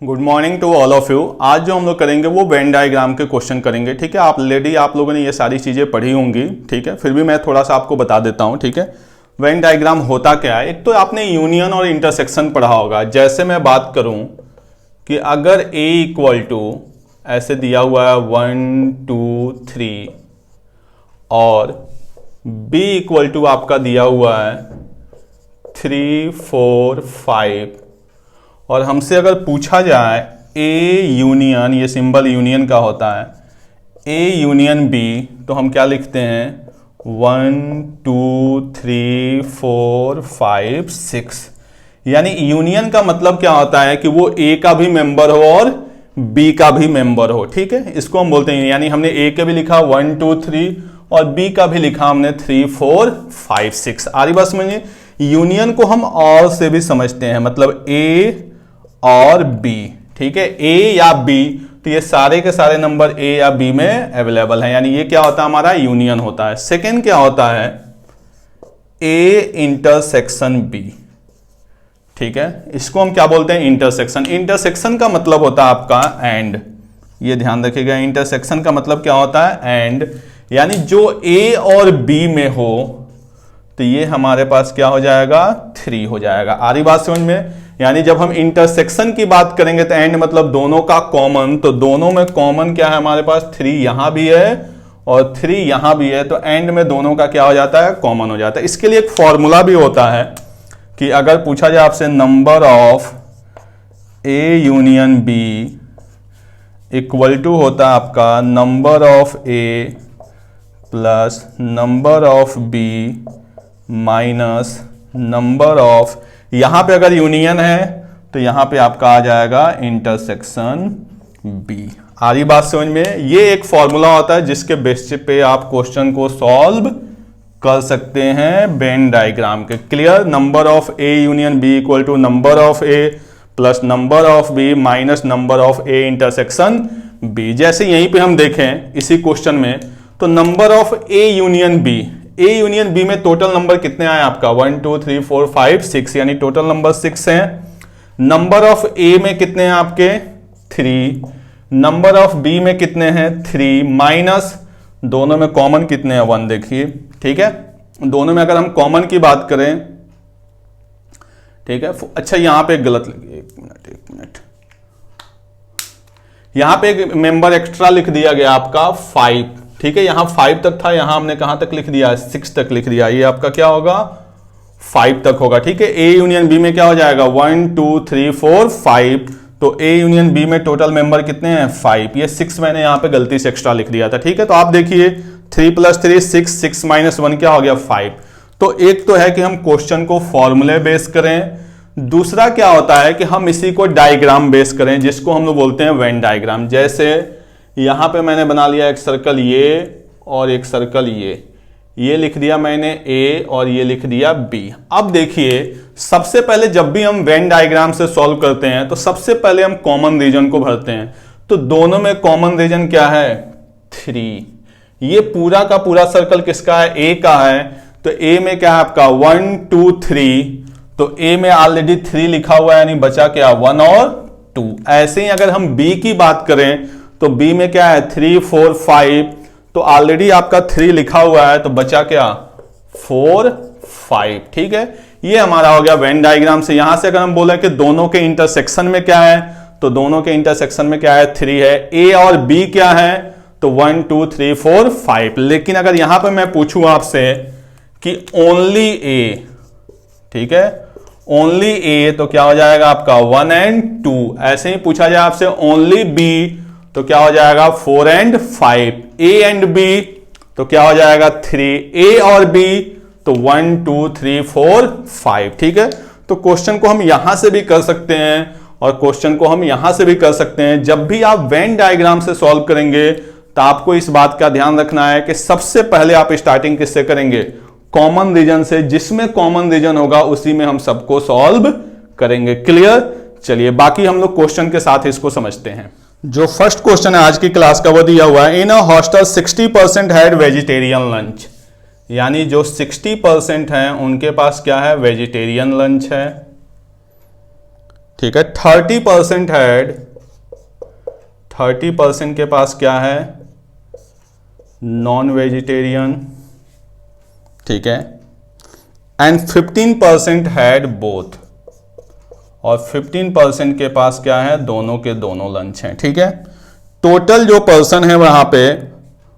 Good morning to all of you. आज जो हम लोग करेंगे वो वेन डायग्राम के क्वेश्चन करेंगे। ठीक है, आप लोगों ने ये सारी चीज़ें पढ़ी होंगी। ठीक है, फिर भी मैं थोड़ा सा आपको बता देता हूँ। ठीक है, वेन डायग्राम होता क्या है। एक तो आपने यूनियन और इंटरसेक्शन पढ़ा होगा। जैसे मैं बात करूँ कि अगर A इक्वल टू ऐसे दिया हुआ है 1 2 3 और B इक्वल टू आपका दिया हुआ है 3 4 5 और हमसे अगर पूछा जाए A यूनियन, ये सिंबल यूनियन का होता है, A यूनियन B, तो हम क्या लिखते हैं 1 2 3 4 5 6। यानी यूनियन का मतलब क्या होता है कि वो A का भी मेंबर हो और B का भी मेंबर हो। ठीक है, इसको हम बोलते हैं, यानी हमने A का भी लिखा 1 2 3 और B का भी लिखा हमने 3 4 5 6। आ रही बात समझिए। यूनियन को हम और से भी समझते हैं, मतलब A और B। ठीक है, A या B, तो ये सारे के सारे नंबर A या B में अवेलेबल है, यानी ये क्या होता है हमारा यूनियन होता है। सेकेंड क्या होता है A इंटरसेक्शन B। ठीक है, इसको हम क्या बोलते हैं इंटरसेक्शन। इंटरसेक्शन का मतलब होता है आपका एंड, ये ध्यान रखिएगा। इंटरसेक्शन का मतलब क्या होता है एंड, यानी जो A और B में हो तो ये हमारे पास क्या हो जाएगा 3 हो जाएगा। आ रही बात समझ में। यानी जब हम इंटरसेक्शन की बात करेंगे तो एंड मतलब दोनों का कॉमन, तो दोनों में कॉमन क्या है हमारे पास 3 यहां भी है और 3 यहां भी है, तो एंड में दोनों का क्या हो जाता है कॉमन हो जाता है। इसके लिए एक फॉर्मूला भी होता है कि अगर पूछा जाए आपसे number of A union B equal to होता है आपका number of A plus number of B minus number of, यहां पे अगर यूनियन है तो यहां पे आपका आ जाएगा इंटरसेक्शन B। आ रही बात समझ में। ये एक फॉर्मूला होता है जिसके बेस पे आप क्वेश्चन को सॉल्व कर सकते हैं वेन डायग्राम के। Clear. Number of A union B equal to number of A plus number of B minus number of A intersection B। जैसे यहीं पे हम देखें इसी क्वेश्चन में, तो number of A union B, A union B में टोटल नंबर कितने आए आपका 1 2 3 4 5 6, यानी टोटल नंबर 6 हैं। नंबर ऑफ A में कितने हैं आपके 3, नंबर ऑफ B में कितने हैं 3 माइनस दोनों में कॉमन कितने हैं 1। देखिए ठीक है, दोनों में अगर हम कॉमन की बात करें, ठीक है। अच्छा यहां पे गलत लिखिए, एक मिनट, यहां पे एक मेंबर एक्स्ट्रा लिख दिया गया आपका 5। ठीक है, यहां 5 तक था, यहां हमने कहां तक लिख दिया 6 तक लिख दिया, ये आपका क्या होगा 5 तक होगा। ठीक है, A यूनियन B में क्या हो जाएगा 1 2 3 4 5, तो A यूनियन B में टोटल मेंबर कितने हैं 5, ये 6 मैंने यहां पे गलती से एक्स्ट्रा लिख दिया था। ठीक है, तो आप देखिए 3 + 3 6, 6 - 1 क्या हो गया 5। तो एक तो है कि हम क्वेश्चन को फॉर्मूले बेस करें, दूसरा क्या होता है कि हम इसी को डायग्राम बेस करें, जिसको हम लोग बोलते हैं वेन डायग्राम। जैसे यहां पे मैंने बना लिया एक सर्कल ये और एक सर्कल ये लिख दिया मैंने A और ये लिख दिया B। अब देखिए सबसे पहले जब भी हम वेन डायग्राम से सॉल्व करते हैं तो सबसे पहले हम कॉमन रीजन को भरते हैं। तो दोनों में कॉमन रीजन क्या है 3। ये पूरा का पूरा सर्कल किसका है A का है, तो A में क्या है आपका 1 2 3, तो A में ऑलरेडी 3 लिखा हुआ है, यानी बचा क्या 1 और 2। ऐसे ही अगर हम B की बात करें तो B में क्या है 3 4 5, तो ऑलरेडी आपका 3 लिखा हुआ है, तो बचा क्या 4 5। ठीक है, ये हमारा हो गया वेन डायग्राम से। यहां से अगर हम बोले कि दोनों के इंटरसेक्शन में क्या है, तो दोनों के इंटरसेक्शन में क्या है 3 है। A और B क्या है, तो 1 2 3 4 5। लेकिन अगर यहां पर मैं पूछूं आपसे कि ओनली A, ठीक है ओनली A, तो क्या हो जाएगा आपका 1 और 2। ऐसे ही पूछा जाए आपसे ओनली B, तो क्या हो जाएगा 4 और 5। A एंड B, तो क्या हो जाएगा 3। A और B, तो 1 2 3 4 5। ठीक है, तो क्वेश्चन को हम यहां से भी कर सकते हैं और क्वेश्चन को हम यहां से भी कर सकते हैं। जब भी आप वेन डायग्राम से सॉल्व करेंगे तो आपको इस बात का ध्यान रखना है कि सबसे पहले आप स्टार्टिंग किससे करेंगे, कॉमन रीजन से। जिसमें कॉमन रीजन होगा उसी में हम सबको सॉल्व करेंगे। क्लियर। चलिए बाकी हम लोग क्वेश्चन के साथ इसको समझते हैं। जो फर्स्ट क्वेश्चन है आज की क्लास का वो दिया हुआ है, in a hostel 60% had vegetarian lunch. यानी जो 60% हैं उनके पास क्या है वेजिटेरियन लंच है। ठीक है। 30% हैड, 30% के पास क्या है, नॉन वेजिटेरियन, ठीक है। एंड 15% हैड बोथ, और 15% के पास क्या है, दोनों के दोनों लंच हैं, ठीक है। टोटल जो पर्सन है वहां पे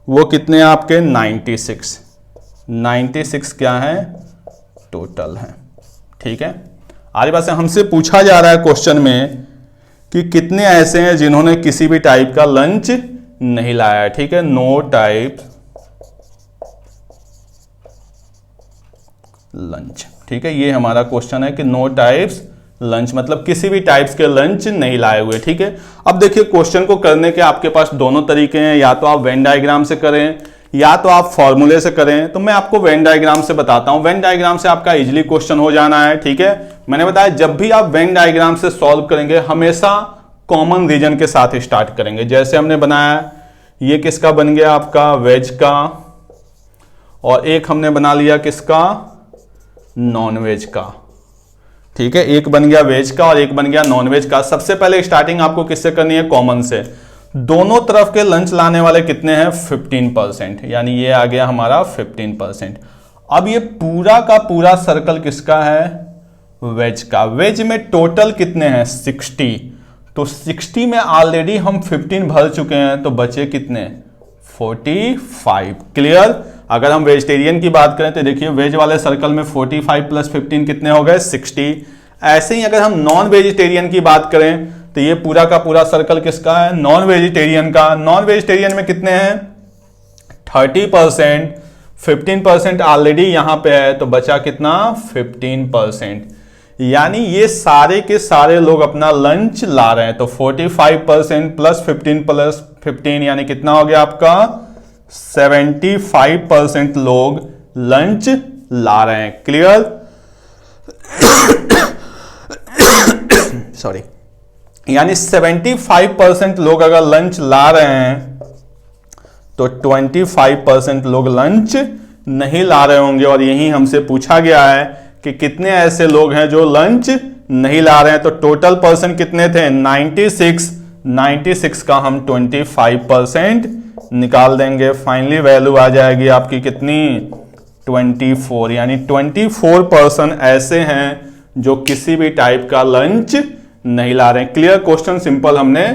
वो कितने आपके 96 क्या है, टोटल है, ठीक है। आगे बात से हमसे पूछा जा रहा है क्वेश्चन में कि कितने ऐसे हैं जिन्होंने किसी भी टाइप का लंच नहीं लाया है, ठीक है। नो टाइप लंच, ठीक है। ये हमारा क्वेश्चन है कि नो टाइप्स लंच मतलब किसी भी टाइप्स के लंच नहीं लाए हुए, ठीक है। अब देखिए क्वेश्चन को करने के आपके पास दोनों तरीके हैं, या तो आप वेन डायग्राम से करें या तो आप फॉर्मूले से करें। तो मैं आपको वेन डायग्राम से बताता हूं, वेन डायग्राम से आपका इजीली क्वेश्चन हो जाना है, ठीक है। मैंने बताया जब भी आप वेन डायग्राम से सॉल्व करेंगे हमेशा कॉमन रीजन के साथ स्टार्ट करेंगे। जैसे हमने बनाया, ये किसका बन गया आपका, वेज का, और एक हमने बना लिया किसका, नॉन वेज का, ठीक है। एक बन गया वेज का और एक बन गया नॉन वेज का। सबसे पहले स्टार्टिंग आपको किससे करनी है, कॉमन से। दोनों तरफ के लंच लाने वाले कितने हैं, 15%, यानी ये आ गया हमारा 15%। अब ये पूरा का पूरा सर्कल किसका है, वेज का। वेज में टोटल कितने हैं, 60, तो 60 में ऑलरेडी हम 15 भर चुके हैं, तो बचे कितने, 45। क्लियर। अगर हम वेजिटेरियन की बात करें तो देखिए वेज वाले सर्कल में 45 प्लस 15 कितने हो गए, 60। ऐसे ही अगर हम नॉन वेजिटेरियन की बात करें तो ये पूरा का पूरा सर्कल किसका है, नॉन वेजिटेरियन का। नॉन वेजिटेरियन में कितने हैं, 30%, 15% ऑलरेडी यहां पे है, तो बचा कितना, 15%। यानी ये सारे के सारे लोग अपना लंच ला रहे हैं। तो 45% प्लस 15 यानी कितना हो गया आपका, 75% लोग लंच ला रहे हैं। क्लियर। सॉरी, यानी 75% लोग अगर लंच ला रहे हैं तो 25% लोग लंच नहीं ला रहे होंगे। और यही हमसे पूछा गया है कि कितने ऐसे लोग हैं जो लंच नहीं ला रहे हैं। तो टोटल पर्सन कितने थे, 96 का हम 25% निकाल देंगे। फाइनली वैल्यू आ जाएगी आपकी कितनी, 24। यानी 24% ऐसे हैं जो किसी भी टाइप का लंच नहीं ला रहे हैं। क्लियर। क्वेश्चन सिंपल हमने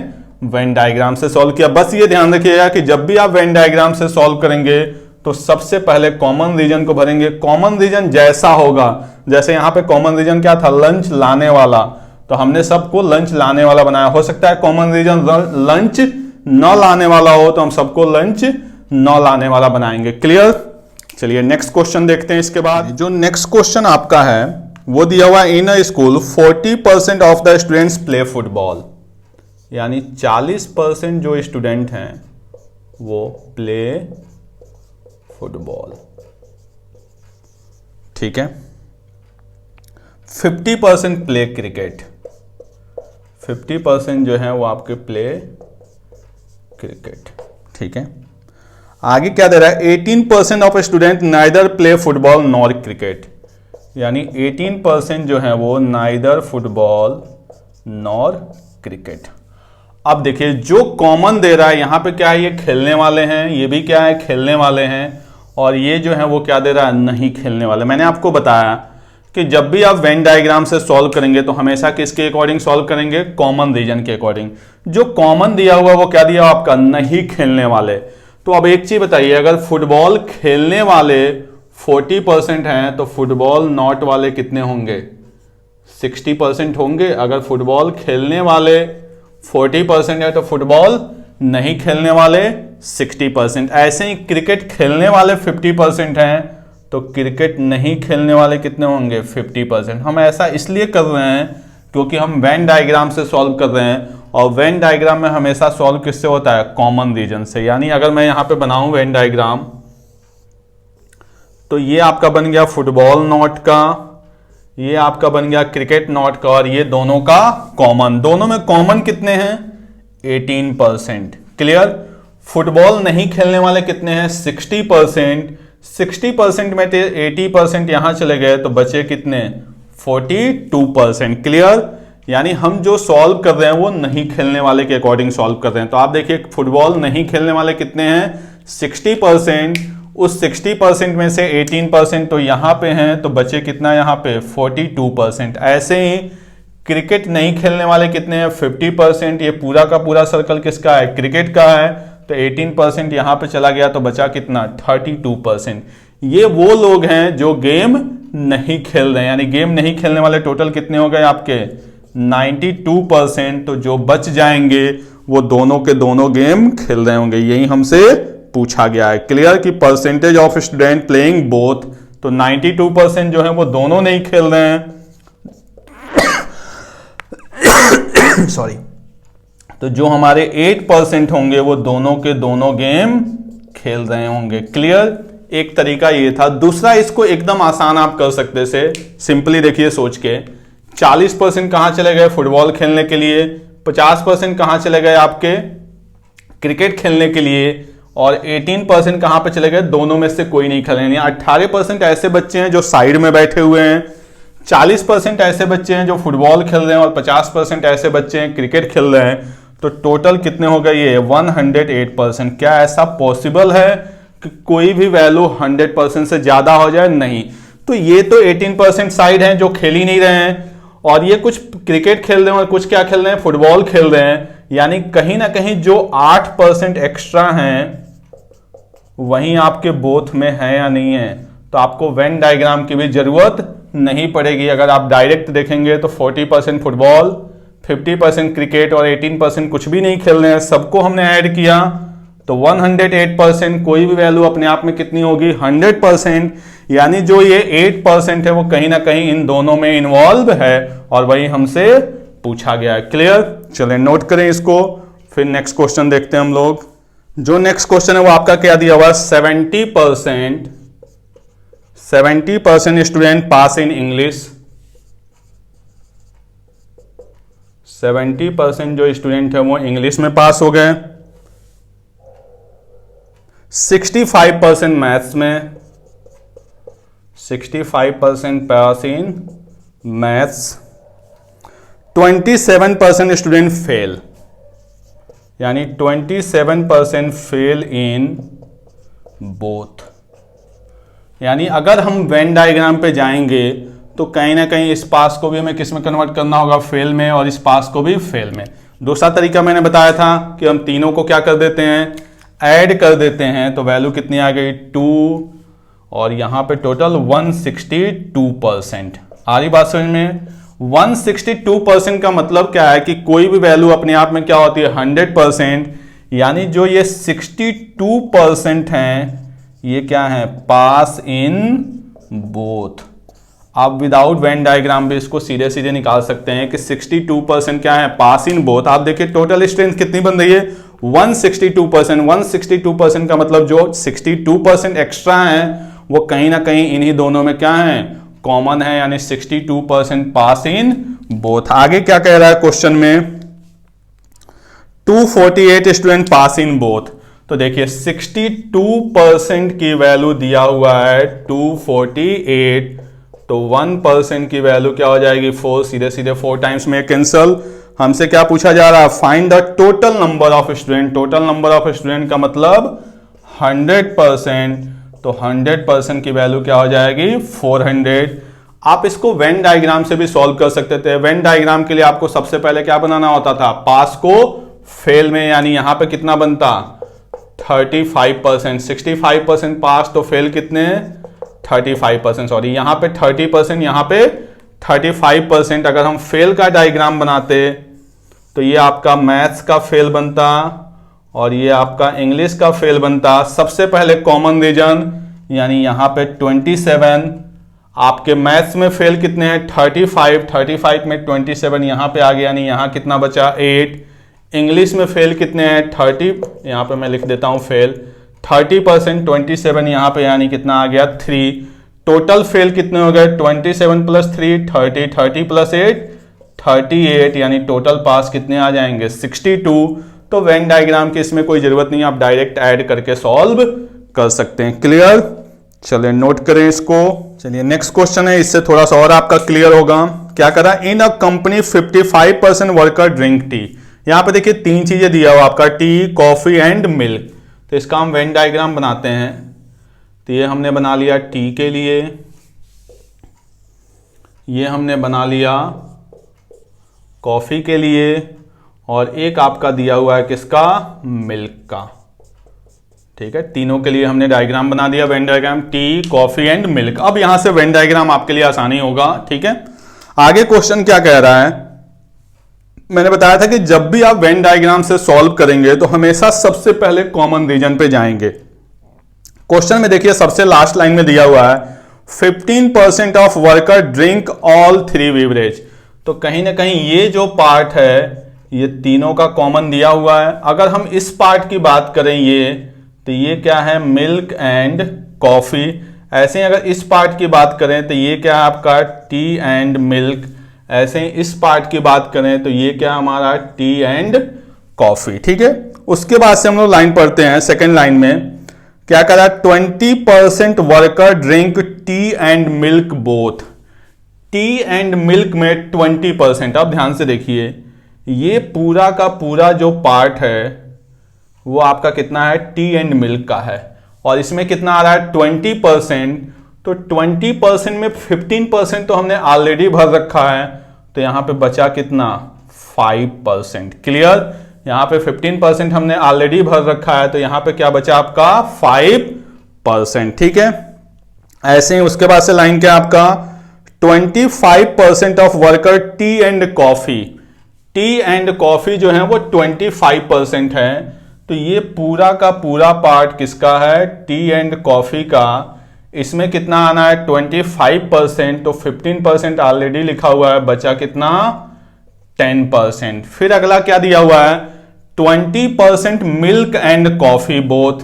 वेन डायग्राम से सॉल्व किया। बस ये ध्यान रखिएगा कि जब भी आप वेन डायग्राम से सॉल्व करेंगे तो सबसे पहले कॉमन रीजन को भरेंगे। कॉमन रीजन जैसा होगा, जैसे यहां पे कॉमन रीजन क्या था, लंच लाने वाला, तो हमने सबको लंच लाने वाला बनाया। हो सकता है कॉमन रीजन लंच न लाने वाला हो तो हम सबको लंच न लाने वाला बनाएंगे। क्लियर। चलिए नेक्स्ट क्वेश्चन देखते हैं। इसके बाद जो नेक्स्ट क्वेश्चन आपका है वो दिया हुआ, in a school 40% of the students play football, यानी 40% जो स्टूडेंट हैं वो प्ले फुटबॉल, ठीक है। 50% प्ले क्रिकेट, 50% जो है वो आपके प्ले क्रिकेट, ठीक है। आगे क्या दे रहा है, 18% of student neither play football nor cricket, यानी 18% जो है वो नाइदर फुटबॉल नॉर क्रिकेट। अब देखिए जो कॉमन दे रहा है यहां पे क्या है, ये खेलने वाले हैं, ये भी क्या है, खेलने वाले हैं, और ये जो है वो क्या दे रहा है, नहीं खेलने वाले। मैंने आपको बताया कि जब भी आप वेन डायग्राम से सॉल्व करेंगे तो हमेशा किसके अकॉर्डिंग सॉल्व करेंगे, कॉमन रीजन के अकॉर्डिंग। जो कॉमन दिया हुआ वो क्या दिया आपका, नहीं खेलने वाले। तो अब एक चीज बताइए, अगर फुटबॉल खेलने वाले 40% हैं तो फुटबॉल नॉट वाले कितने होंगे, 60% होंगे। अगर फुटबॉल खेलने वाले 40% है तो फुटबॉल नहीं खेलने वाले 60%। ऐसे ही क्रिकेट खेलने वाले 50% हैं तो क्रिकेट नहीं खेलने वाले कितने होंगे, 50%। हम ऐसा इसलिए कर रहे हैं क्योंकि हम वेन डायग्राम से सॉल्व कर रहे हैं, और वेन डायग्राम में हमेशा सॉल्व किससे होता है, कॉमन रीजन से। यानी अगर मैं यहां पे बनाऊं वेन डायग्राम तो ये आपका बन गया फुटबॉल नॉट का, ये आपका बन गया क्रिकेट नॉट का, और ये दोनों का कॉमन। दोनों में कॉमन कितने हैं, 18%। क्लियर। फुटबॉल नहीं खेलने वाले कितने हैं, 60%। 60% में 80% यहां चले गए तो बचे कितने, 42%। क्लियर। यानी हम जो सॉल्व कर रहे हैं वो नहीं खेलने वाले के अकॉर्डिंग सॉल्व कर रहे हैं। तो आप देखिए फुटबॉल नहीं खेलने वाले कितने हैं 60%, उस 60% में से 18% तो यहाँ पे हैं, तो बचे कितना यहाँ पे 42%। ऐसे ही क्रिकेट नहीं खेलने वाले कितने हैं 50%, ये पूरा का पूरा सर्कल किसका है क्रिकेट का है, तो 18% यहाँ पे चला गया, तो बचा कितना 32%। ये वो लोग हैं जो गेम नहीं खेल रहे हैं, यानी गेम नहीं खेलने वाले टोटल कितने हो गए आपके 92%। तो जो बच जाएंगे वो दोनों के दोनों गेम खेल रहे होंगे, यही हमसे पूछा गया है। क्लियर कि percentage of student playing both, तो 92% जो है वो दोनों नहीं खेल रहे हैं सॉरी। तो जो हमारे 8% होंगे वो दोनों के दोनों गेम खेल रहे होंगे। क्लियर, एक तरीका ये था। दूसरा, इसको एकदम आसान आप कर सकते थे, सिंपली देखिए सोच के 40% कहां चले गए फुटबॉल खेलने के लिए, 50% कहां चले गए आपके क्रिकेट खेलने के लिए, और 18% कहां पे चले गए दोनों में से कोई नहीं खेल रहे। 18% ऐसे बच्चे हैं जो साइड में बैठे हुए हैं, 40% ऐसे बच्चे हैं जो फुटबॉल खेल रहे हैं, और 50% ऐसे बच्चे हैं क्रिकेट खेल रहे हैं। तो टोटल कितने हो गए ये 108%। क्या ऐसा पॉसिबल है कि कोई भी वैल्यू 100% से ज्यादा हो जाए? नहीं। तो ये तो 18% साइड हैं जो खेल ही नहीं रहे हैं, और ये कुछ क्रिकेट खेल रहे हैं और कुछ क्या खेल रहे हैं फुटबॉल खेल रहे हैं, यानी कहीं ना कहीं जो 8% एक्स्ट्रा हैं वहीं आपके बोथ में है या नहीं है। तो आपको वेन डायग्राम की भी जरूरत नहीं पड़ेगी। अगर आप डायरेक्ट देखेंगे तो 40% फुटबॉल, 50% क्रिकेट और 18% कुछ भी नहीं खेल रहे हैं, सबको हमने ऐड किया तो 108%। कोई भी वैल्यू अपने आप में कितनी होगी 100%, यानी जो ये 8% है वो कहीं ना कहीं इन दोनों में इन्वॉल्व है, और वही हमसे पूछा गया है। क्लियर, चलें नोट करें इसको, फिर नेक्स्ट क्वेश्चन देखते हैं हम लोग। जो नेक्स्ट क्वेश्चन है वो आपका क्या दिया हुआ 70% स्टूडेंट पास इन इंग्लिश। 70% जो स्टूडेंट है वो इंग्लिश में पास हो गए, 65% मैथ्स में, 65% पास इन मैथ्स, 27% स्टूडेंट फेल, यानी 27% फेल इन बोथ। यानी अगर हम वेन डायग्राम पे जाएंगे तो कहीं ना कहीं इस पास को भी हमें किस में कन्वर्ट करना होगा फेल में, और इस पास को भी फेल में। दूसरा तरीका मैंने बताया था कि हम तीनों को क्या कर देते हैं ऐड कर देते हैं, तो वैल्यू कितनी आ गई 2, और यहां पे टोटल 162%। आ रही बात समझ में? 162% का मतलब क्या है कि कोई भी वैल्यू अपने आप में क्या होती है 100%, यानी जो ये 62% हैं ये क्या है पास इन बोथ। आप विदाउट वेन डायग्राम भी इसको सीधे सीधे निकाल सकते हैं कि 62% क्या है पास इन बोथ। आप देखिए टोटल स्ट्रेंथ कितनी बन रही है 162%। 162% का मतलब जो 62% एक्स्ट्रा है वो कहीं ना कहीं इन्हीं दोनों में क्या है कॉमन है, यानी 62% पास इन बोथ। आगे क्या कह रहा है क्वेश्चन में 248 स्टूडेंट पास इन बोथ। तो देखिए 62% की वैल्यू दिया हुआ है 248, तो 1% की वैल्यू क्या हो जाएगी 4, सीधे सीधे 4 टाइम्स में कैंसल। हमसे क्या पूछा जा रहा है find the total number of student. Total number of student का मतलब 100%, तो 100% की वैल्यू क्या हो जाएगी 400। आप इसको वेन डायग्राम से भी सॉल्व कर सकते थे। वेन डायग्राम के लिए आपको सबसे पहले क्या बनाना होता था पास को फेल में, यानी यहां पे कितना बनता 35%। 65% पास तो फेल कितने 35%, सॉरी यहां पे 30%, यहां पे 35%। अगर हम फेल का डायग्राम बनाते तो ये आपका मैथ्स का फेल बनता और ये आपका इंग्लिश का फेल बनता। सबसे पहले कॉमन रीजन यानी यहां पे 27, आपके मैथ्स में फेल कितने हैं 35 में 27 यहां पे आ गया, यानी यहां कितना बचा 8। इंग्लिश में फेल कितने हैं 30, यहां पे मैं लिख देता हूं फेल 30%, 27 यहां पे यानी कितना आ गया 3। टोटल फेल कितने हो गए 27 + 3 30, 30 + 8 38, यानी टोटल पास कितने आ जाएंगे 62। तो वेन डायग्राम की इसमें कोई जरूरत नहीं, आप डायरेक्ट ऐड करके सॉल्व कर सकते हैं। क्लियर, चलिए नोट करें इसको। चलिए नेक्स्ट क्वेश्चन है, इससे थोड़ा सा और आपका क्लियर होगा। क्या करा, in a company 55% worker drink tea. यहां पे देखिए तीन चीजें दिया हुआ आपका, टी, कॉफी एंड मिल्क। तो इसका हम वेन डायग्राम बनाते हैं। तो ये हमने बना लिया टी के लिए, ये हमने बना लिया कॉफी के लिए, और एक आपका दिया हुआ है किसका, मिल्क का। ठीक है, तीनों के लिए हमने डायग्राम बना दिया, Venn diagram, T, coffee and milk. अब यहां से वेन डायग्राम आपके लिए आसानी होगा। ठीक है, आगे क्वेश्चन क्या कह रहा है, मैंने बताया था कि जब भी आप वेन डायग्राम से सॉल्व करेंगे तो हमेशा सबसे पहले कॉमन रीजन पे जाएंगे। क्वेश्चन में देखिए सबसे लास्ट लाइन में दिया हुआ है 15% of worker drink all 3 beverage. तो कहीं ना कहीं ये जो पार्ट है ये तीनों का कॉमन दिया हुआ है। अगर हम इस पार्ट की बात करें ये, तो ये क्या है, मिल्क एंड कॉफी। ऐसे ही अगर इस पार्ट की बात करें तो ये क्या है आपका, टी एंड मिल्क। ऐसे ही इस पार्ट की बात करें तो ये क्या हमारा, टी एंड कॉफी। ठीक है, उसके बाद से हम लोग लाइन पढ़ते हैं। सेकेंड लाइन में क्या करा, 20% worker drink T and milk both. T and milk में 20%। अब ध्यान से देखिए, ये पूरा का पूरा जो पार्ट है वो आपका कितना है, टी एंड मिल्क का है, और इसमें कितना आ रहा है, 20%। तो 20% में 15% तो हमने ऑलरेडी भर रखा है, तो यहां पे बचा कितना, 5%। क्लियर, यहां पे 15% हमने ऑलरेडी भर रखा है, तो यहां पे क्या बचा आपका, 5%। ठीक है, ऐसे ही उसके बाद से लाइन क्या आपका, 25% of worker T and coffee. T and coffee जो है वो 25% है, तो ये पूरा का पूरा पार्ट किसका है, टी एंड कॉफी का। इसमें कितना आना है, 25%। तो 15% ऑलरेडी लिखा हुआ है, बचा कितना, 10%। फिर अगला क्या दिया हुआ है, 20% मिल्क एंड कॉफी बोथ।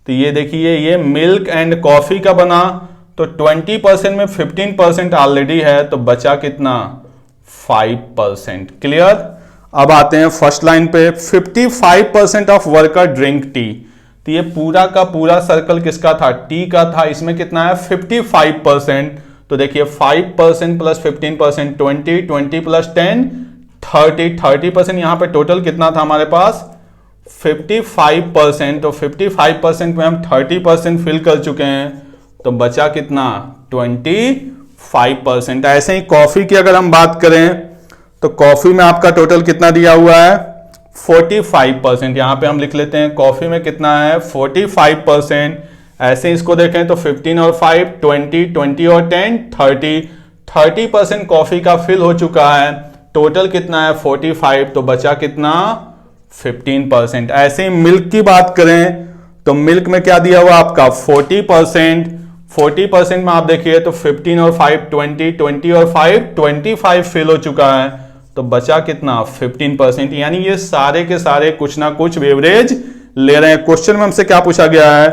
तो ये देखिए ये मिल्क एंड कॉफी का बना, तो 20% में 15% ऑलरेडी है, तो बचा कितना, 5%। क्लियर। अब आते हैं फर्स्ट लाइन पे, 55% ऑफ वर्कर ड्रिंक टी। तो ये पूरा का पूरा सर्कल किसका था, टी का था। इसमें कितना है, 55%। तो देखिए 5% प्लस 15%, 20, 20 प्लस 10, 30, 30%। यहां पे टोटल कितना था हमारे पास, 55%। तो 55% में हम 30% फिल कर चुके हैं, तो बचा कितना, 25%। ऐसे ही कॉफी की अगर हम बात करें तो कॉफी में आपका टोटल कितना दिया हुआ है, 45%। यहां पे हम लिख लेते हैं कॉफी में कितना है, 45%। ऐसे इसको देखें तो 15 और 5, 20, 20 और 10, 30, 30% कॉफी का फिल हो चुका है। टोटल कितना है, 45। तो बचा कितना, 15%। ऐसे ही मिल्क की बात करें तो मिल्क में क्या दिया हुआ आपका, 40%। 40% में आप देखिए तो 15 और 5, 20, 20 और 5, 25 फिल हो चुका है, तो बचा कितना, 15%। यानी ये सारे के सारे कुछ ना कुछ बेवरेज ले रहे हैं। क्वेश्चन में हमसे क्या पूछा गया है,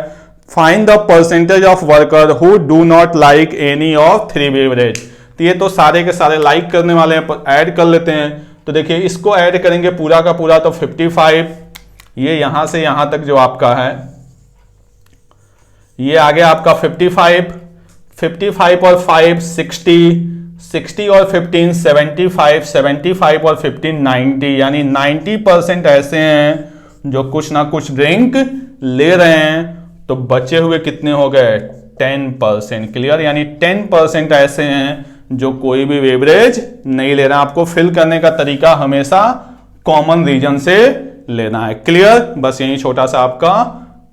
find the percentage of worker who do not like any of 3 beverage. तो ये तो सारे के सारे लाइक करने वाले हैं, ऐड कर लेते हैं। तो देखिए इसको ऐड करेंगे पूरा का पूरा, तो 55। ये यहां से यहां तक जो आपका है, ये आ गया आपका 55। 55 और 5 60, 60 और 15 75, 75 और 15 90। यानी 90% ऐसे हैं जो कुछ ना कुछ ड्रिंक ले रहे हैं। तो बचे हुए कितने हो गए, 10%। क्लियर, यानी 10% ऐसे हैं जो कोई भी बेवरेज नहीं ले रहे हैं। आपको फिल करने का तरीका हमेशा कॉमन रीजन से लेना है। क्लियर, बस यही छोटा सा आपका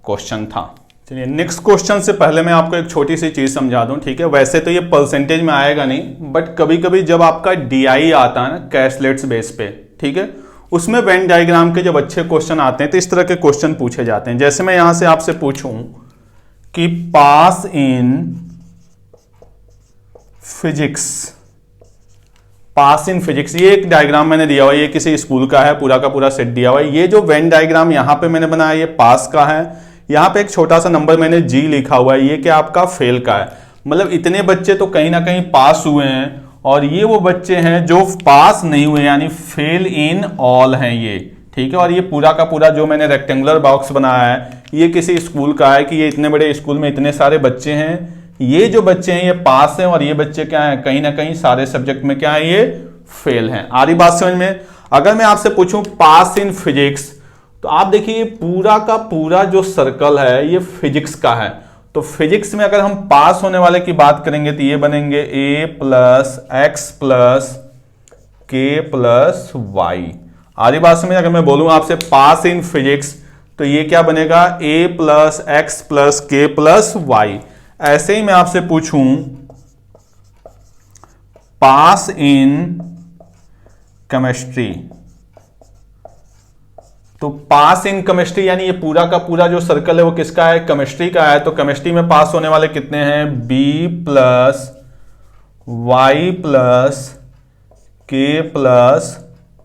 क्वेश्चन था। चलिए नेक्स्ट क्वेश्चन से पहले मैं आपको एक छोटी सी चीज समझा दूं। ठीक है, वैसे तो ये परसेंटेज में आएगा नहीं, बट कभी कभी जब आपका डीआई आता है ना, कैशलेट्स बेस पे, ठीक है, उसमें वेन डायग्राम के जब अच्छे क्वेश्चन आते हैं तो इस तरह के क्वेश्चन पूछे जाते हैं। जैसे मैं यहां से आपसे पूछूं कि pass in physics, pass in physics, ये एक डायग्राम मैंने दिया हुआ है, ये किसी स्कूल का है, पूरा का पूरा सेट दिया हुआ है। ये जो वेन डायग्राम यहां पे मैंने बनाया ये पास का है, यहां पे एक छोटा सा नंबर मैंने जी लिखा हुआ है, ये क्या आपका फेल का है। मतलब इतने बच्चे तो कहीं ना कहीं पास हुए हैं, और ये वो बच्चे हैं जो पास नहीं हुए, यानी फेल इन ऑल हैं ये। ठीक है, और ये पूरा का पूरा जो मैंने रेक्टेंगुलर बॉक्स बनाया है ये किसी स्कूल का है कि ये इतने बड़े स्कूल में इतने सारे बच्चे हैं ये जो बच्चे हैं ये पास हैं और ये बच्चे क्या हैं, कहीं ना कहीं सारे सब्जेक्ट में क्या है, ये फेल हैं। आ रही बात समझ में? अगर मैं आपसे पूछूं पास इन फिजिक्स, तो आप देखिए पूरा का पूरा जो सर्कल है ये फिजिक्स का है। तो फिजिक्स में अगर हम पास होने वाले की बात करेंगे तो ये बनेंगे a प्लस एक्स प्लस के प्लस वाई। आ रही बात समझ? अगर मैं बोलूं आपसे पास इन फिजिक्स तो ये क्या बनेगा, a प्लस एक्स प्लस के प्लस वाई। ऐसे ही मैं आपसे पूछूं पास इन केमिस्ट्री, तो पास इन केमिस्ट्री यानी ये पूरा का पूरा जो सर्कल है वो किसका है, केमिस्ट्री का है। तो केमिस्ट्री में पास होने वाले कितने हैं, b प्लस वाई प्लस के प्लस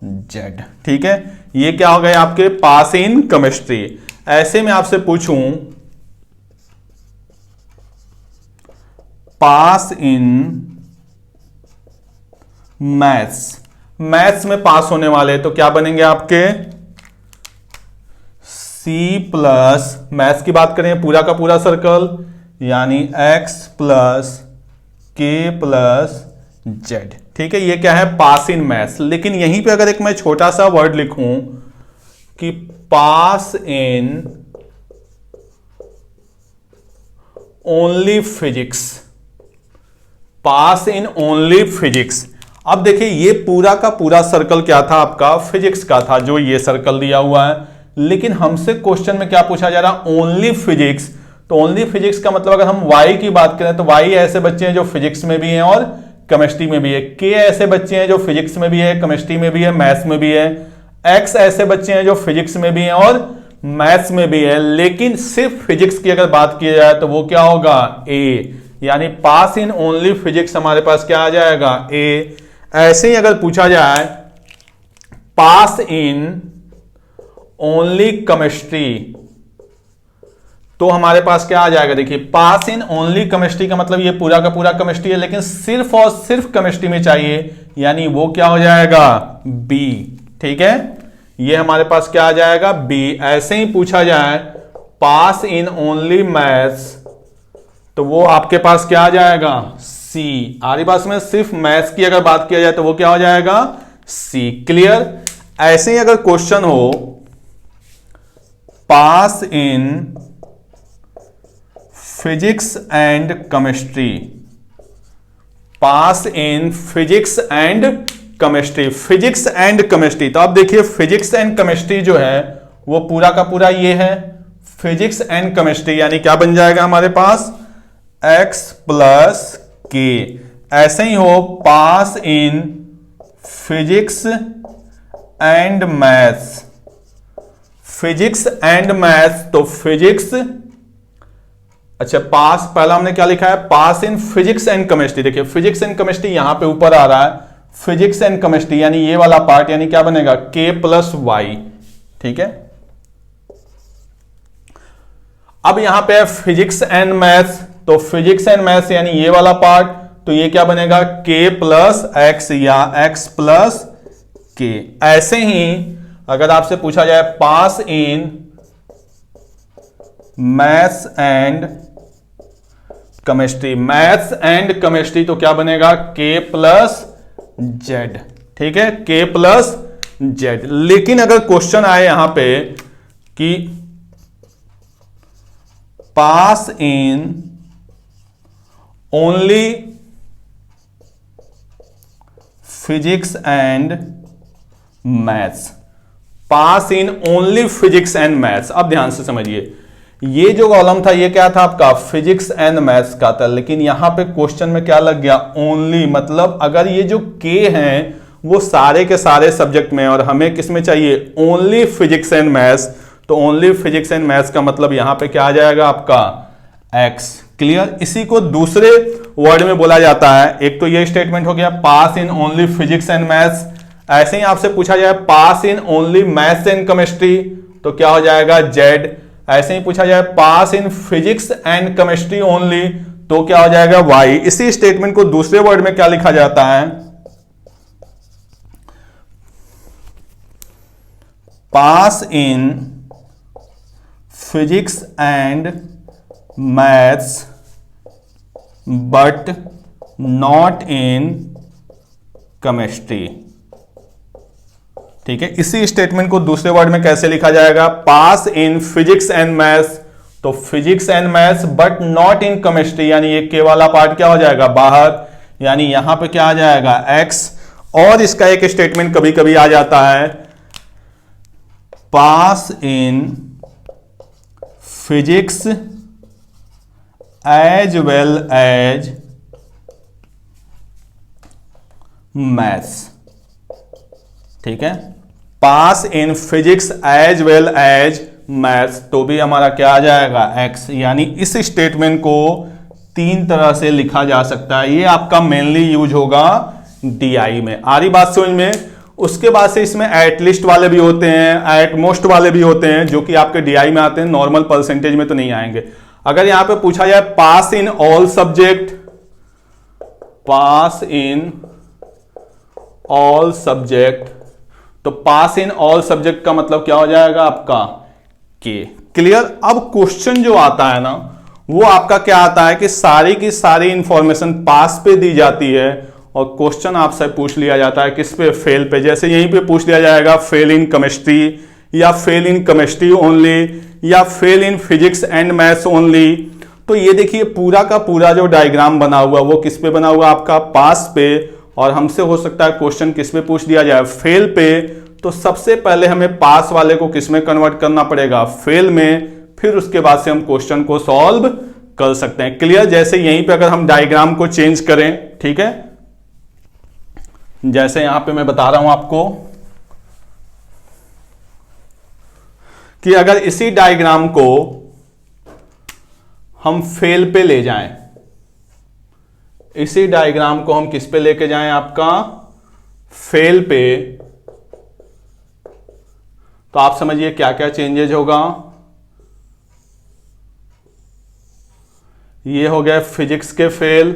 जेड। ठीक है, ये क्या हो गए आपके पास इन केमिस्ट्री। ऐसे में आपसे पूछूं पास इन मैथ्स, मैथ्स में पास होने वाले तो क्या बनेंगे आपके, c प्लस, मैथ्स की बात करें पूरा का पूरा सर्कल यानी x प्लस के प्लस जेड। ठीक है, ये क्या है, पास इन मैथ्स। लेकिन यहीं पे अगर एक मैं छोटा सा वर्ड लिखूं कि pass in only physics, pass in only physics. अब देखिए ये पूरा का पूरा सर्कल क्या था आपका, फिजिक्स का था, जो ये सर्कल दिया हुआ है। लेकिन हमसे क्वेश्चन में क्या पूछा जा रहा, ओनली फिजिक्स। तो ओनली फिजिक्स का मतलब अगर हम y की बात करें तो y ऐसे बच्चे हैं जो फिजिक्स में भी हैं और केमिस्ट्री में भी है, k ऐसे बच्चे हैं जो फिजिक्स में भी है, केमिस्ट्री में भी है, मैथ्स में भी है, x ऐसे बच्चे हैं जो फिजिक्स में भी हैं और मैथ्स में भी है। लेकिन सिर्फ फिजिक्स की अगर बात की जाए तो वो क्या होगा, a, यानी पास इन ओनली फिजिक्स हमारे पास क्या आ जाएगा, a। ऐसे ही अगर पूछा जाए पास इन ओनली केमिस्ट्री तो हमारे पास क्या आ जाएगा, देखिए पास इन ओनली केमिस्ट्री का मतलब ये पूरा का पूरा केमिस्ट्री है, लेकिन सिर्फ और सिर्फ केमिस्ट्री में चाहिए, यानी वो क्या हो जाएगा, बी। ठीक है, ये हमारे पास क्या आ जाएगा, बी। ऐसे ही पूछा जाए पास इन ओनली मैथ्स तो वो आपके पास क्या आ जाएगा, सी। आरी बात में सिर्फ मैथ्स की अगर बात किया जाए तो वो क्या हो जाएगा, सी। क्लियर? ऐसे ही अगर क्वेश्चन हो pass in physics and chemistry, pass in physics and chemistry, physics and chemistry. तो आप देखिए फिजिक्स एंड केमिस्ट्री जो है वो पूरा का पूरा ये है फिजिक्स एंड केमिस्ट्री, यानी क्या बन जाएगा हमारे पास, x प्लस के। ऐसे ही हो pass in physics and maths, physics and maths तो फिजिक्स, अच्छा पास पहला हमने क्या लिखा है, pass in physics and chemistry. देखिए फिजिक्स एंड केमिस्ट्री यहां पे ऊपर आ रहा है, फिजिक्स एंड केमिस्ट्री यानी ये वाला पार्ट, यानी क्या बनेगा, k प्लस वाई। ठीक है, अब यहां पे है फिजिक्स एंड मैथ्स, तो फिजिक्स एंड मैथ्स यानी ये वाला पार्ट, तो ये क्या बनेगा, k प्लस एक्स या x प्लस k। ऐसे ही अगर आपसे पूछा जाए pass in maths and chemistry, maths and chemistry तो क्या बनेगा, k प्लस जेड। ठीक है, k प्लस जेड। लेकिन अगर क्वेश्चन आए यहां पे कि pass in only physics and maths, pass in only physics and maths. अब ध्यान से समझिए, ये जो कॉलम था ये क्या था आपका, फिजिक्स एंड मैथ्स का था, लेकिन यहां पे क्वेश्चन में क्या लग गया, ओनली। मतलब अगर ये जो के हैं वो सारे के सारे सब्जेक्ट में और हमें किस में चाहिए, ओनली फिजिक्स एंड मैथ्स, तो ओनली फिजिक्स एंड मैथ्स का मतलब यहां पे क्या आ जाएगा आपका, एक्स। क्लियर? इसी को दूसरे वर्ड में बोला जाता है, एक तो ये स्टेटमेंट हो गया pass in only physics and maths. ऐसे ही आपसे पूछा जाए pass in only maths and chemistry तो क्या हो जाएगा, जेड। ऐसे ही पूछा जाए pass in physics and chemistry only तो क्या हो जाएगा, वाई। इसी स्टेटमेंट को दूसरे वर्ड में क्या लिखा जाता है, pass in physics and maths but not in chemistry. ठीक है, इसी स्टेटमेंट को दूसरे वर्ड में कैसे लिखा जाएगा? पास इन फिजिक्स एंड मैथ्स, तो physics and maths but not in chemistry, यानी ये के वाला पार्ट क्या हो जाएगा? बाहर, यानी यहां पे क्या आ जाएगा? एक्स। और इसका एक स्टेटमेंट कभी कभी आ जाता है, pass in physics as well as maths. ठीक है, pass in physics as well as maths, तो भी हमारा क्या आ जाएगा? एक्स। यानी इस स्टेटमेंट को तीन तरह से लिखा जा सकता है। ये आपका मेनली यूज होगा डीआई में। आ रही बात समझ में? उसके बाद से इसमें एटलीस्ट वाले भी होते हैं, एट मोस्ट वाले भी होते हैं, जो कि आपके डीआई में आते हैं, नॉर्मल परसेंटेज में तो नहीं आएंगे। अगर यहां पे पूछा जाए pass in all subject, pass in all subject, तो पास इन ऑल सब्जेक्ट का मतलब क्या हो जाएगा आपका? के। क्लियर? अब क्वेश्चन जो आता है ना, वो आपका क्या आता है कि सारी की सारी इंफॉर्मेशन पास पे दी जाती है और क्वेश्चन आपसे पूछ लिया जाता है किस पे? फेल पे। जैसे यहीं पे पूछ लिया जाएगा फेल इन केमिस्ट्री, या फेल इन केमिस्ट्री ओनली, या fail in physics and maths only. तो ये देखिए पूरा का पूरा जो डायग्राम बना हुआ वो किस पे बना हुआ? आपका पास पे। और हमसे हो सकता है क्वेश्चन किस पे पूछ दिया जाए? फेल पे। तो सबसे पहले हमें पास वाले को किस में कन्वर्ट करना पड़ेगा? फेल में। फिर उसके बाद से हम क्वेश्चन को सॉल्व कर सकते हैं। क्लियर? जैसे यहीं पे अगर हम डायग्राम को चेंज करें, ठीक है, जैसे यहां पे मैं बता रहा हूं आपको कि अगर इसी डायग्राम को हम फेल पे ले जाएं, इसी डायग्राम को हम किस पे लेके जाएं? आपका फेल पे, तो आप समझिए क्या क्या चेंजेज होगा। ये हो गए फिजिक्स के फेल,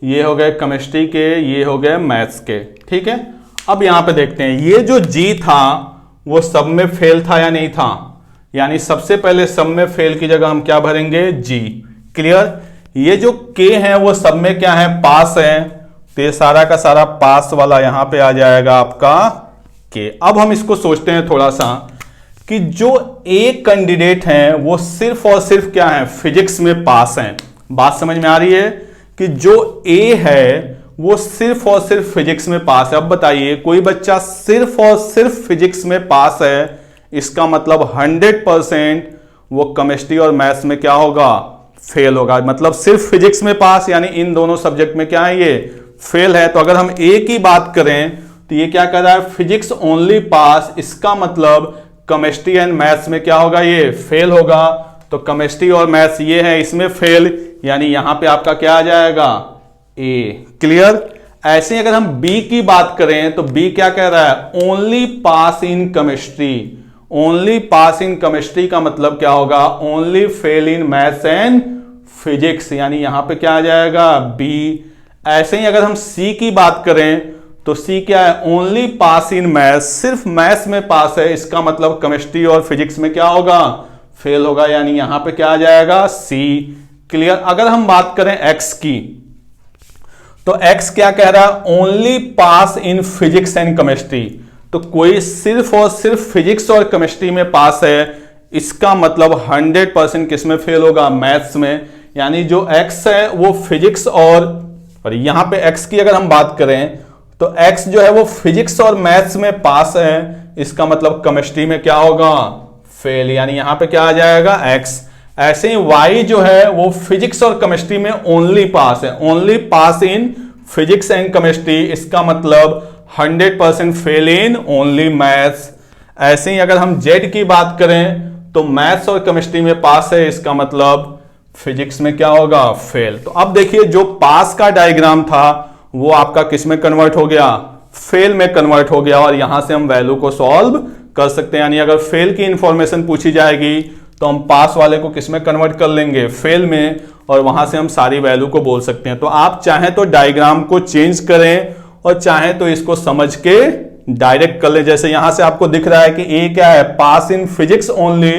ये हो गए केमिस्ट्री के, ये हो गए मैथ्स के। ठीक है, अब यहां पे देखते हैं ये जो जी था वो सब में फेल था या नहीं था? यानी सबसे पहले सब में फेल की जगह हम क्या भरेंगे? जी। क्लियर? ये जो के है वो सब में क्या है? पास है, तो ये सारा का सारा पास वाला यहां पे आ जाएगा आपका के। अब हम इसको सोचते हैं थोड़ा सा कि जो एक कैंडिडेट हैं वो सिर्फ और सिर्फ क्या है? फिजिक्स में पास हैं। बात समझ में आ रही है कि जो ए है वो सिर्फ और सिर्फ फिजिक्स में पास है। अब बताइए कोई बच्चा सिर्फ और सिर्फ फिजिक्स में पास है, इसका मतलब 100% वो केमिस्ट्री और मैथ्स में क्या होगा? फेल होगा। मतलब सिर्फ फिजिक्स में पास, यानी इन दोनों सब्जेक्ट में क्या है? ये फेल है। तो अगर हम ए की बात करें तो ये क्या कर रहा है? फिजिक्स ओनली पास, इसका मतलब केमिस्ट्री एंड मैथ्स में क्या होगा? ये फेल होगा। तो केमिस्ट्री और मैथ्स ये है, इसमें फेल, यानी यहां पे आपका क्या आ जाएगा? ए। क्लियर? ऐसे अगर हम बी की बात करें तो बी क्या कह रहा है? Only pass in chemistry. Only pass in chemistry का मतलब क्या होगा? Only fail in maths and physics, यानी यहां पे क्या आ जाएगा? बी। ऐसे ही अगर हम सी की बात करें तो सी क्या है? ओनली पास इन मैथ्स, सिर्फ मैथ्स में पास है, इसका मतलब केमिस्ट्री और फिजिक्स में क्या होगा? फेल होगा, यानी यहां पे क्या आ जाएगा? सी। क्लियर? अगर हम बात करें एक्स की तो एक्स क्या कह रहा है? Only pass in physics and chemistry. तो कोई सिर्फ और सिर्फ फिजिक्स और केमिस्ट्री में पास है, इसका मतलब 100% किस में फेल होगा? मैथ्स में। यानी जो एक्स है वो फिजिक्स और यहां पे एक्स की अगर हम बात करें तो एक्स जो है वो फिजिक्स और मैथ्स में पास है, इसका मतलब केमिस्ट्री में क्या होगा? फेल, यानी यहां पे क्या आ जाएगा? एक्स। ऐसे ही वाई जो है वो फिजिक्स और केमिस्ट्री में ओनली पास है, only pass in physics and chemistry, इसका मतलब 100% फेल इन ओनली मैथ्स। ऐसे ही अगर हम जेड की बात करें तो मैथ्स और केमिस्ट्री में पास है, इसका मतलब फिजिक्स में क्या होगा? फेल। तो अब देखिए जो पास का डायग्राम था वो आपका किस में कन्वर्ट हो गया? फेल में कन्वर्ट हो गया। और यहां से हम वैल्यू को सॉल्व कर सकते हैं। यानी अगर फेल की इंफॉर्मेशन पूछी जाएगी तो हम पास वाले को किस में कन्वर्ट कर लेंगे? फेल में, और वहां से हम सारी वैल्यू को बोल सकते हैं। तो आप चाहें तो डायग्राम को चेंज करें और चाहें तो इसको समझ के डायरेक्ट कर लें। जैसे यहां से आपको दिख रहा है कि ए क्या है? पास इन फिजिक्स ओनली,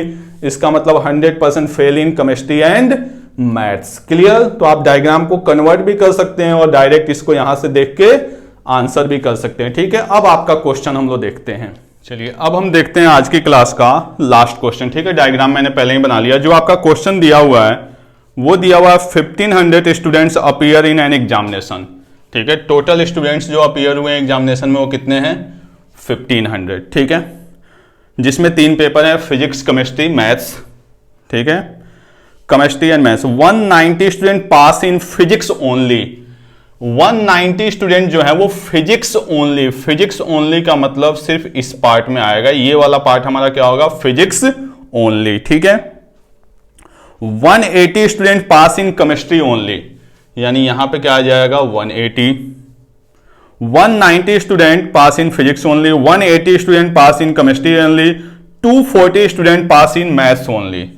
इसका मतलब 100% fail in chemistry and maths. Clear? तो आप डायग्राम को कन्वर्ट भी कर सकते हैं और डायरेक्ट इसको यहां से देख के आंसर भी कर सकते हैं। ठीक है, अब आपका क्वेश्चन हम लोग देखते हैं। चलिए अब हम देखते हैं आज की क्लास का लास्ट क्वेश्चन। ठीक है, डायग्राम मैंने पहले ही बना लिया। जो आपका क्वेश्चन दिया हुआ है वो दिया हुआ है 1500 students appear in an examination. ठीक है, टोटल स्टूडेंट्स जो अपीयर हुए एग्जामिनेशन में वो कितने हैं? 1500। ठीक है, जिसमें 3 पेपर है, फिजिक्स, केमिस्ट्री, मैथ्स। ठीक है, chemistry and maths. 190 student pass in physics only. 190 student जो है वो फिजिक्स ओनली। फिजिक्स ओनली का मतलब सिर्फ इस पार्ट में आएगा, ये वाला पार्ट हमारा क्या होगा? Physics only. ठीक है, 180 student pass in chemistry only, यानी यहां पे क्या आ जाएगा? 180। 190 student pass in physics only, 180 student pass in chemistry only, 240 student pass in maths only.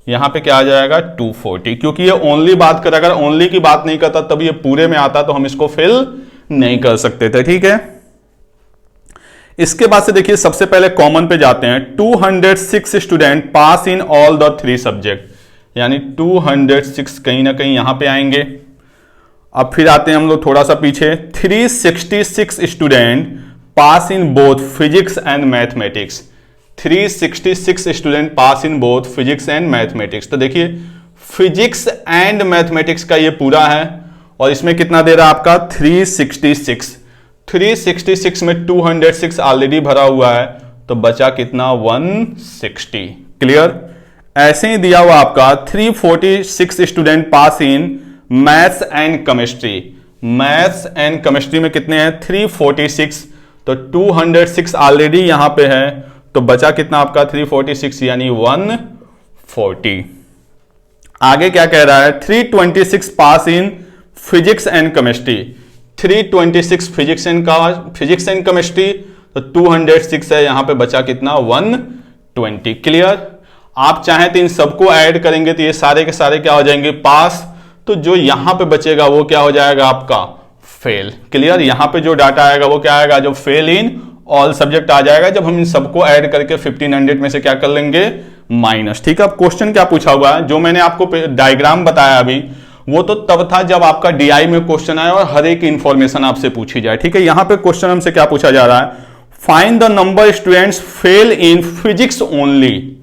यहां पे क्या आ जाएगा? 240, क्योंकि ये ओनली बात कर, अगर ओनली की बात नहीं करता तब ये पूरे में आता तो हम इसको फिल नहीं कर सकते थे। ठीक है, इसके बाद से देखिए सबसे पहले कॉमन पे जाते हैं। 206 student pass in all the 3 subject, यानी 206 कहीं ना कहीं यहां पे आएंगे। अब फिर आते हैं हम लोग थोड़ा सा पीछे। 366 student pass in both physics and mathematics. 366 student pass in both physics and mathematics. तो देखिए फिजिक्स एंड मैथमेटिक्स का ये पूरा है और इसमें कितना दे रहा है आपका? 366। 366 में 206 ऑलरेडी भरा हुआ है तो बचा कितना? 160। क्लियर? ऐसे ही दिया हुआ आपका 346 student pass in maths and chemistry. Maths and chemistry में कितने हैं? 346, तो 206 ऑलरेडी यहां पे है तो बचा कितना आपका? 346, यानी 140। आगे क्या कह रहा है? 326 pass in physics and chemistry. 326 physics and chemistry, तो 206 है, यहां पे बचा कितना? 120। क्लियर? आप चाहें तो इन सबको ऐड करेंगे तो ये सारे के सारे क्या हो जाएंगे? पास। तो जो यहां पे बचेगा वो क्या हो जाएगा आपका? फेल। क्लियर? यहां पे जो डाटा आएगा वो क्या आएगा? जो फेल इन ऑल सब्जेक्ट आ जाएगा, जब हम इन सबको ऐड करके 1500 में से क्या कर लेंगे? माइनस। ठीक है, अब क्वेश्चन क्या पूछा हुआ है? जो मैंने आपको डायग्राम बताया अभी वो तो तब था जब आपका डीआई में क्वेश्चन आया और हर एक इंफॉर्मेशन आपसे पूछी जाए। ठीक है, यहां पे क्वेश्चन हमसे क्या पूछा जा रहा है? Find the number students fail in physics only.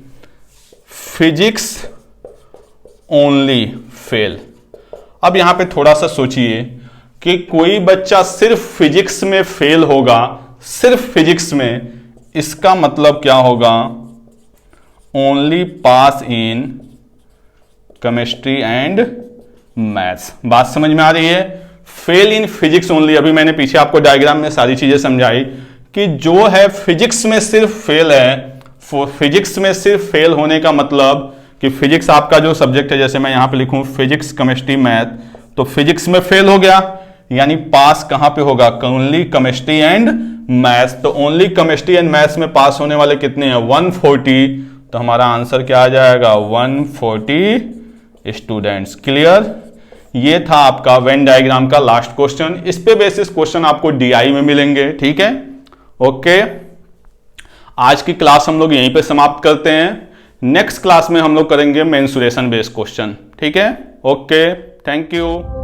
Physics only fail. अब यहां पे थोड़ा सा सोचिए कि कोई बच्चा सिर्फ फिजिक्स में फेल होगा, सिर्फ फिजिक्स में, इसका मतलब क्या होगा? Only pass in chemistry and maths. बात समझ में आ रही है? Fail in physics only. अभी मैंने पीछे आपको डायग्राम में सारी चीजें समझाई कि जो है फिजिक्स में सिर्फ फेल है। फिजिक्स में सिर्फ फेल होने का मतलब कि फिजिक्स आपका जो सब्जेक्ट है, जैसे मैं यहां पे लिखूं फिजिक्स, केमिस्ट्री, मैथ, तो फिजिक्स में फेल हो गया, यानी पास कहां पे होगा? Only chemistry and maths. तो ओनली केमिस्ट्री एंड मैथ्स में पास होने वाले कितने हैं? 140। तो हमारा आंसर क्या आ जाएगा? 140 स्टूडेंट्स। क्लियर? ये था आपका वेन डायग्राम का लास्ट क्वेश्चन। इस पे बेसिस क्वेश्चन आपको डीआई में मिलेंगे। ठीक है, ओके। आज की क्लास हम लोग यहीं पे समाप्त करते हैं। नेक्स्ट क्लास में हम लोग करेंगे मेंसुरेशन बेस्ड क्वेश्चन। ठीक है, ओके, थैंक यू।